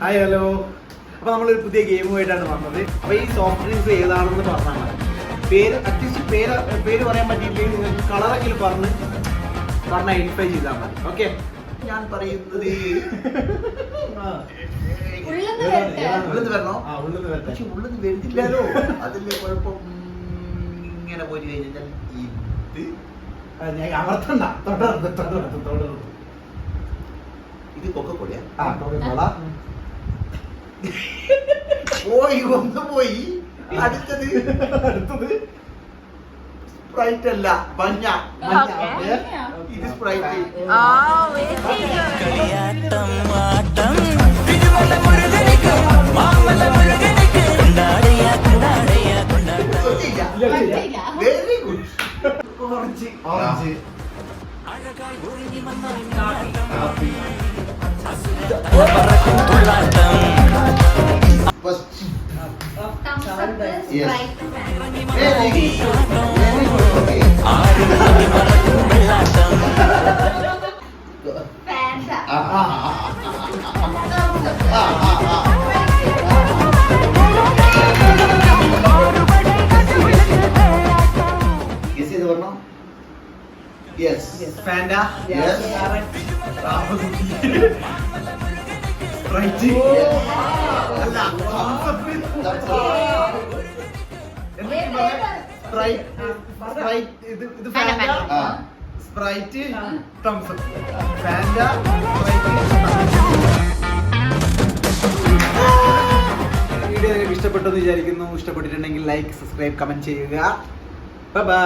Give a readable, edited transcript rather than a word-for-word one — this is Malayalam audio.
Hi hello. അപ്പോൾ നമ്മളൊരു പുതിയ ഗെയിമുമായിട്ടാണ് വന്നത്. അപ്പോൾ ഈ സോഫ്റ്റ് ഡ്രിങ്ക്സ് ഏതാണെന്ന് പറഞ്ഞാൽ മതി. പേര് അറ്റ്ലീസ്റ്റ് പേര് പറയാൻ പറ്റിയില്ലെങ്കിൽ നിങ്ങൾക്ക് കളറെങ്കിലും പറഞ്ഞ് ഐഡന്റിഫൈ ചെയ്താൽ മതി. ഓക്കെ, ഞാൻ പറയുന്നത് ഉള്ളിന്ന് വരണോ? പക്ഷെ ഉള്ളിന്ന് വരുന്നില്ലല്ലോ, അതിന്റെ കുഴപ്പം. ഇങ്ങനെ പോയി കഴിഞ്ഞാൽ ഇത് അമർത്തണ്ട, ഇത് കൊക്കക്കോളയാ? പോയി ഒന്ന് പോയി. അടുത്തത് സ്പ്രൈറ്റ് അല്ല, മഞ്ഞ. ഇത് sprite. Very good. Orange. Yes. Fanta. Yes. Sprite. Sprite. ഇത് Fanta. Sprite. Thumbs up. Fanta. Video നിങ്ങൾക്ക് ഇഷ്ടപ്പെട്ടെന്ന് വിചാരിക്കുന്നു. ഇഷ്ടപ്പെട്ടിട്ടുണ്ടെങ്കിൽ ലൈക്ക്, സബ്സ്ക്രൈബ്, കമന്റ് ചെയ്യുക. Bye bye.